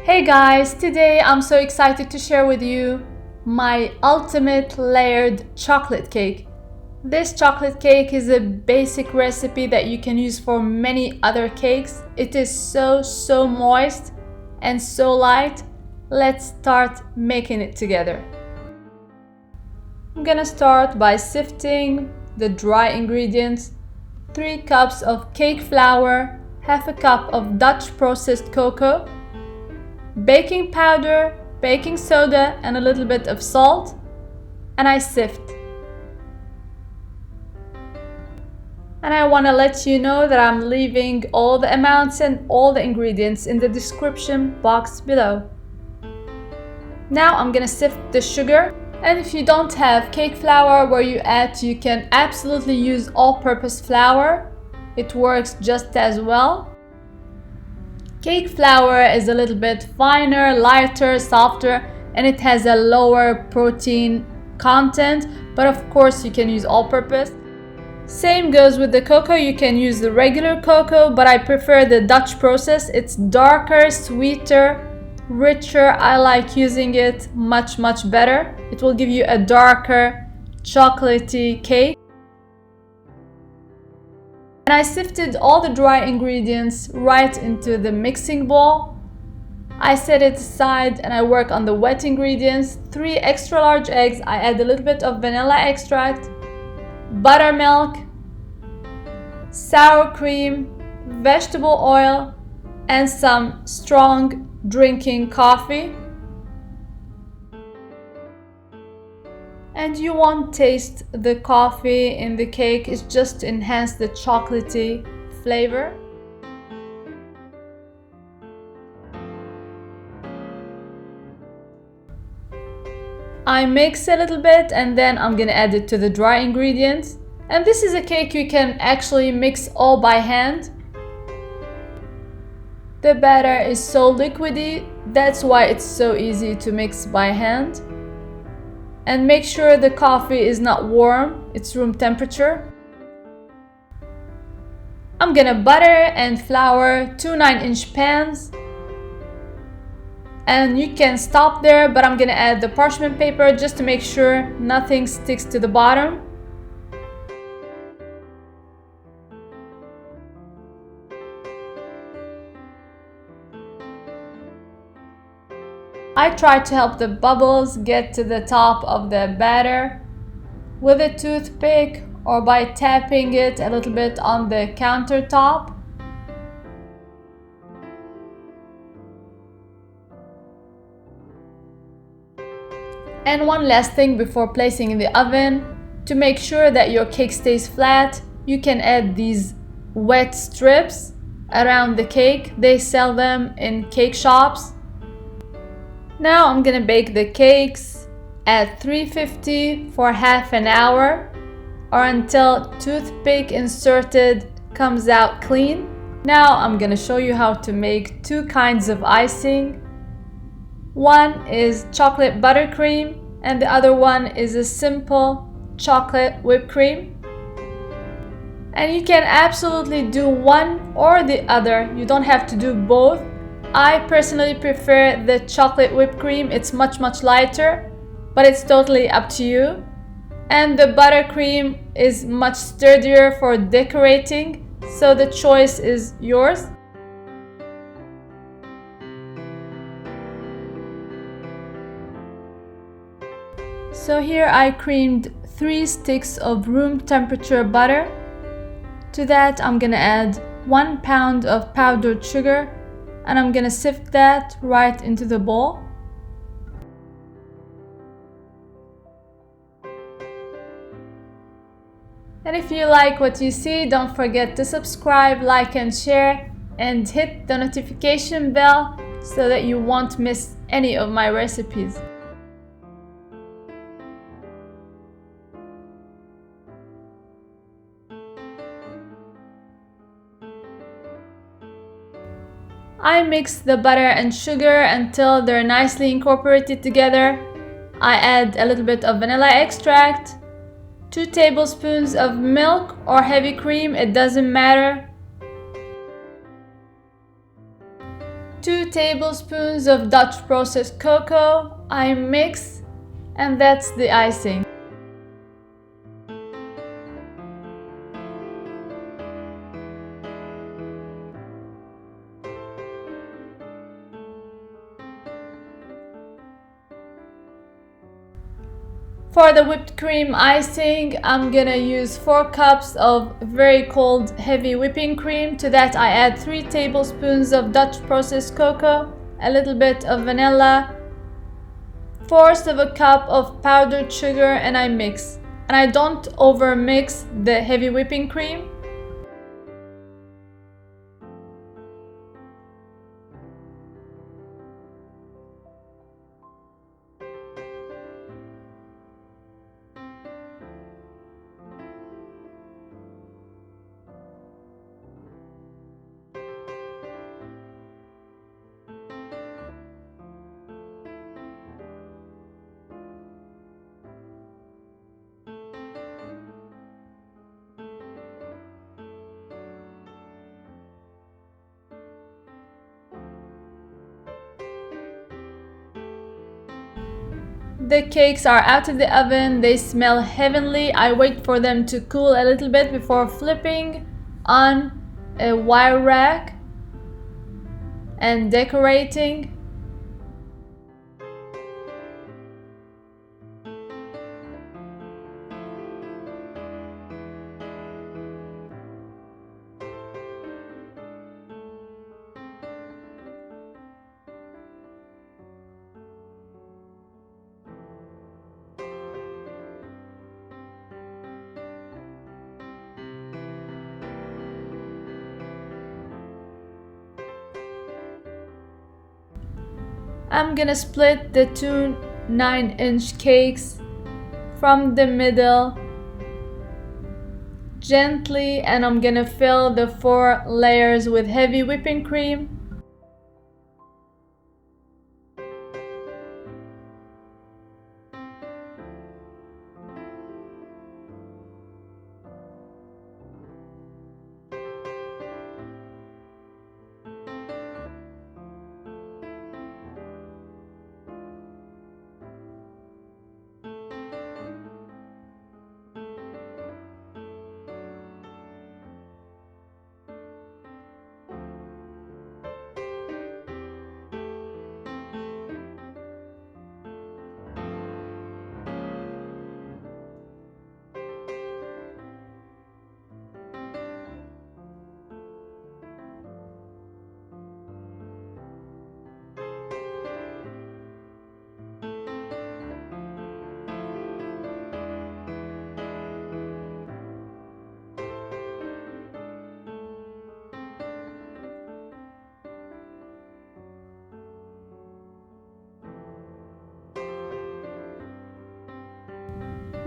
Hey guys, today I'm so excited to share with you my ultimate layered chocolate cake. This chocolate cake is a basic recipe that you can use for many other cakes. It is so moist and so light. Let's start making it together. I'm gonna start by sifting the dry ingredients. 3 cups of cake flour, half a cup of Dutch processed cocoa, baking powder, baking soda, and a little bit of salt, and I sift. And I want to let you know that I'm leaving all the amounts and all the ingredients in the description box below. Now I'm gonna sift the sugar, and if you don't have cake flour where you at, you can absolutely use all-purpose flour. It works just as well. Cake flour is a little bit finer, lighter, softer, and it has a lower protein content, but of course you can use all-purpose. Same goes with the cocoa. You can use the regular cocoa, but I prefer the Dutch process. It's darker, sweeter, richer. I like using it much better. It will give you a darker chocolatey cake. And I sifted all the dry ingredients right into the mixing bowl. I set it aside and I work on the wet ingredients. 3 extra large eggs. I add a little bit of vanilla extract, buttermilk, sour cream, vegetable oil, and some strong drinking coffee. And you won't taste the coffee in the cake, it's just to enhance the chocolatey flavor. I mix a little bit and then I'm gonna add it to the dry ingredients. And this is a cake you can actually mix all by hand. The batter is so liquidy, that's why it's so easy to mix by hand. And make sure the coffee is not warm, it's room temperature. I'm gonna butter and flour 2 9-inch pans. And you can stop there, but I'm gonna add the parchment paper just to make sure nothing sticks to the bottom. I try to help the bubbles get to the top of the batter with a toothpick or by tapping it a little bit on the countertop. And one last thing before placing in the oven, to make sure that your cake stays flat, you can add these wet strips around the cake. They sell them in cake shops. Now I'm gonna bake the cakes at 350 for half an hour or until toothpick inserted comes out clean. Now I'm gonna show you how to make 2 kinds of icing. One is chocolate buttercream and the other one is a simple chocolate whipped cream. And you can absolutely do one or the other. You don't have to do both. I personally prefer the chocolate whipped cream. It's much lighter, but it's totally up to you. And the buttercream is much sturdier for decorating, so the choice is yours. So here I creamed 3 sticks of room temperature butter. To that I'm gonna add 1 pound of powdered sugar, and I'm gonna sift that right into the bowl. And if you like what you see, don't forget to subscribe, like and share, and hit the notification bell so that you won't miss any of my recipes. I mix the butter and sugar until they're nicely incorporated together. I add a little bit of vanilla extract, 2 tablespoons of milk or heavy cream, it doesn't matter, 2 tablespoons of Dutch processed cocoa. I mix, and that's the icing. For the whipped cream icing, I'm gonna use 4 cups of very cold heavy whipping cream. To that I add 3 tablespoons of Dutch processed cocoa, a little bit of vanilla, 1/4 of a cup of powdered sugar, and I mix. And I don't over mix the heavy whipping cream. The cakes are out of the oven, they smell heavenly. I wait for them to cool a little bit before flipping on a wire rack and decorating. I'm gonna split the 2 9-inch cakes from the middle gently, and I'm gonna fill the 4 layers with heavy whipping cream.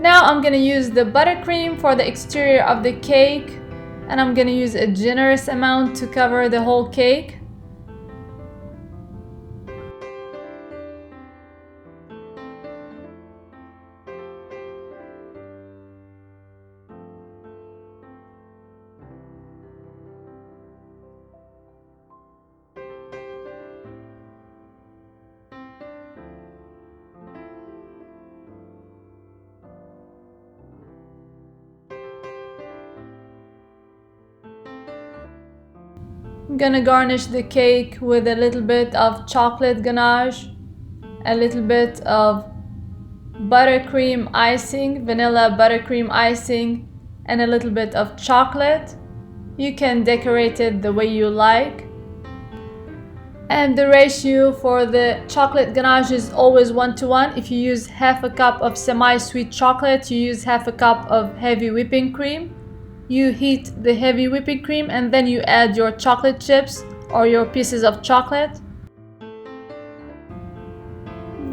Now I'm gonna use the buttercream for the exterior of the cake, and I'm gonna use a generous amount to cover the whole cake. I'm gonna garnish the cake with a little bit of chocolate ganache, a little bit of buttercream icing, vanilla buttercream icing, and a little bit of chocolate. You can decorate it the way you like. And the ratio for the chocolate ganache is always 1:1. If you use 1/2 cup of semi-sweet chocolate, you use 1/2 cup of heavy whipping cream. You heat the heavy whipping cream and then you add your chocolate chips or your pieces of chocolate.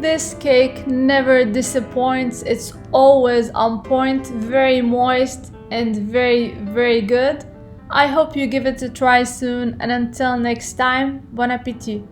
This cake never disappoints. It's always on point, very moist and very good. I hope you give it a try soon, and until next time, bon appétit!